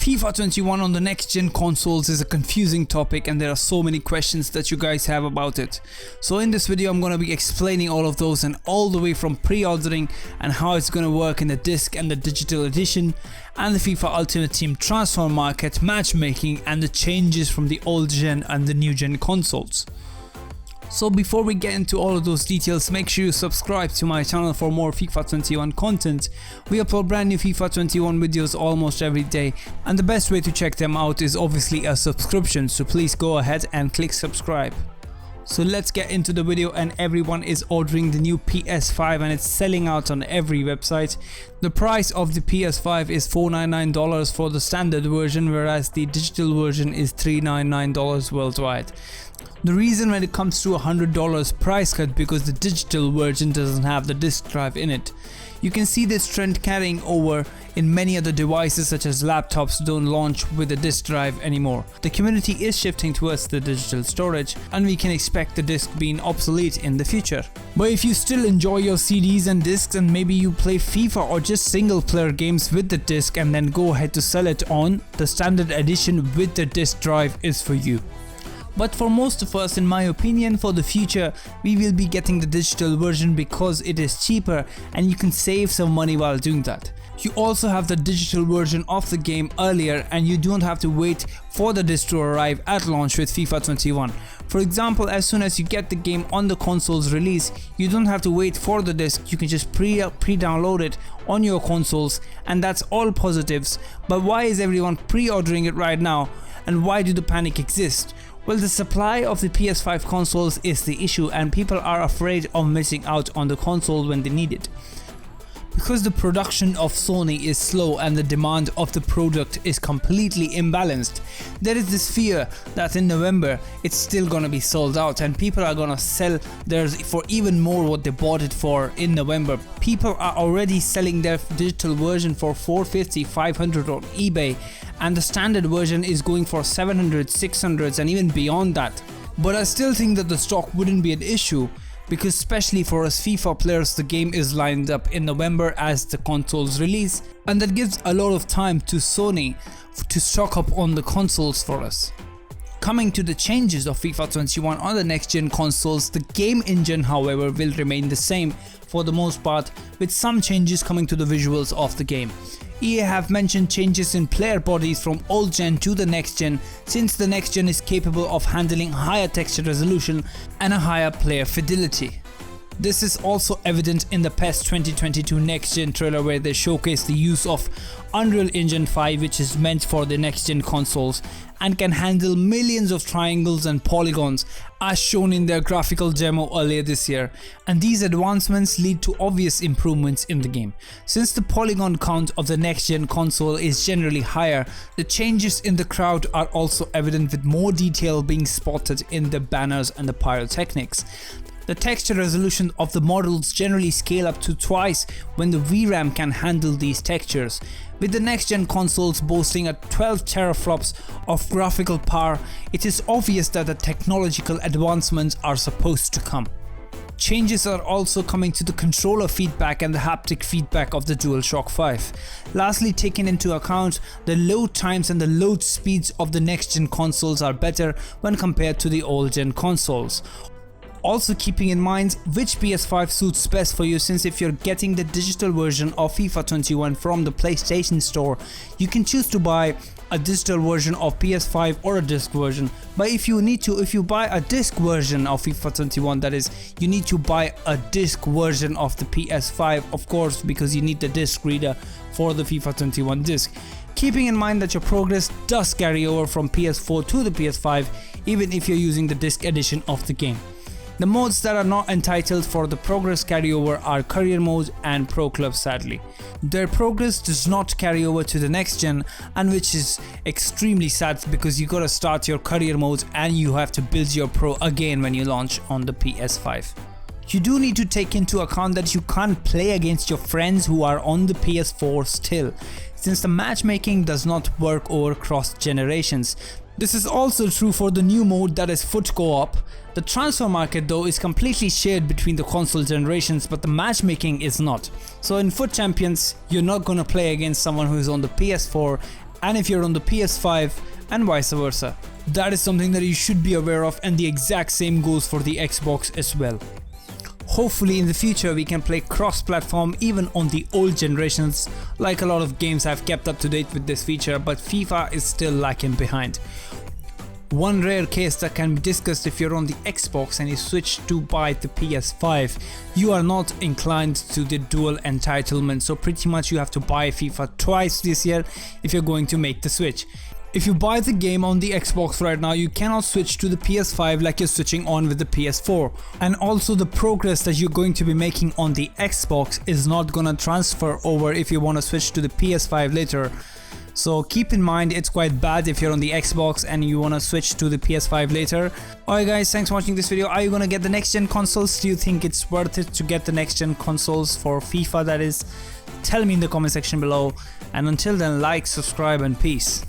FIFA 21 on the next gen consoles is a confusing topic and there are so many questions that you guys have about it. So in this video I'm going to be explaining all of those, and all the way from pre-ordering and how it's going to work in the disc and the digital edition, and the FIFA Ultimate Team transfer market, matchmaking, and the changes from the old gen and the new gen consoles. So before we get into all of those details, make sure you subscribe to my channel for more FIFA 21 content. We upload brand new FIFA 21 videos almost every day, and the best way to check them out is obviously a subscription, so please go ahead and click subscribe. So let's get into the video, and everyone is ordering the new PS5 and it's selling out on every website. The price of the PS5 is $499 for the standard version, whereas the digital version is $399 worldwide. The reason when it comes to $100 price cut because the digital version doesn't have the disk drive in it. You can see this trend carrying over in many other devices, such as laptops don't launch with a disk drive anymore. The community is shifting towards the digital storage, and we can expect the disk being obsolete in the future. But if you still enjoy your CDs and discs, and maybe you play FIFA or just single player games with the disc and then go ahead to sell it on, the standard edition with the disk drive is for you. But for most of us, in my opinion, for the future, we will be getting the digital version because it is cheaper and you can save some money while doing that. You also have the digital version of the game earlier, and you don't have to wait for the disc to arrive at launch with FIFA 21. For example, as soon as you get the game on the console's release, you don't have to wait for the disc, you can just pre-download it on your consoles, and that's all positives. But why is everyone pre-ordering it right now, and why do the panic exist? Well, the supply of the PS5 consoles is the issue, and people are afraid of missing out on the console when they need it. Because the production of Sony is slow and the demand of the product is completely imbalanced, there is this fear that in November it's still gonna be sold out and people are gonna sell theirs for even more what they bought it for in November. People are already selling their digital version for $450, $500 on eBay, and the standard version is going for $700, $600 and even beyond that. But I still think that the stock wouldn't be an issue, because especially for us FIFA players, the game is lined up in November as the consoles release, and that gives a lot of time to Sony to stock up on the consoles for us. Coming to the changes of FIFA 21 on the next gen consoles, the game engine however will remain the same for the most part, with some changes coming to the visuals of the game. EA have mentioned changes in player bodies from old gen to the next gen, since the next gen is capable of handling higher texture resolution and a higher player fidelity. This is also evident in the PES 2022 next gen trailer, where they showcase the use of Unreal Engine 5, which is meant for the next gen consoles and can handle millions of triangles and polygons as shown in their graphical demo earlier this year, and these advancements lead to obvious improvements in the game. Since the polygon count of the next gen console is generally higher, the changes in the crowd are also evident, with more detail being spotted in the banners and the pyrotechnics. The texture resolution of the models generally scale up to twice when the VRAM can handle these textures. With the next gen consoles boasting a 12 teraflops of graphical power, it is obvious that the technological advancements are supposed to come. Changes are also coming to the controller feedback and the haptic feedback of the DualShock 5. Lastly, taking into account the load times and the load speeds of the next gen consoles are better when compared to the old gen consoles. Also keeping in mind which PS5 suits best for you, since if you're getting the digital version of FIFA 21 from the PlayStation Store, you can choose to buy a digital version of PS5 or a disc version. But if you buy a disc version of FIFA 21, that is, you need to buy a disc version of the PS5, of course, because you need the disc reader for the FIFA 21 disc. Keeping in mind that your progress does carry over from PS4 to the PS5, even if you're using the disc edition of the game. The modes that are not entitled for the progress carryover are career mode and pro club, sadly. Their progress does not carry over to the next gen, and which is extremely sad because you gotta start your career mode and you have to build your pro again when you launch on the PS5. You do need to take into account that you can't play against your friends who are on the PS4 still, since the matchmaking does not work over cross generations. This is also true for the new mode, that is foot co-op. The transfer market though is completely shared between the console generations, but the matchmaking is not. So in Foot Champions, you're not gonna play against someone who is on the PS4 and if you're on the PS5 and vice versa. That is something that you should be aware of, and the exact same goes for the Xbox as well. Hopefully in the future we can play cross-platform even on the old generations, like a lot of games have kept up to date with this feature, but FIFA is still lacking behind. One rare case that can be discussed: if you're on the Xbox and you switch to buy the PS5, you are not inclined to the dual entitlement, so pretty much you have to buy FIFA twice this year if you're going to make the switch. If you buy the game on the Xbox right now, you cannot switch to the PS5 like you're switching on with the PS4. And also the progress that you're going to be making on the Xbox is not gonna transfer over if you want to switch to the PS5 later. So keep in mind, it's quite bad if you're on the Xbox and you want to switch to the PS5 later. Alright guys, thanks for watching this video. Are you gonna get the next gen consoles? Do you think it's worth it to get the next gen consoles for FIFA, that is? Tell me in the comment section below. And until then, like, subscribe and peace.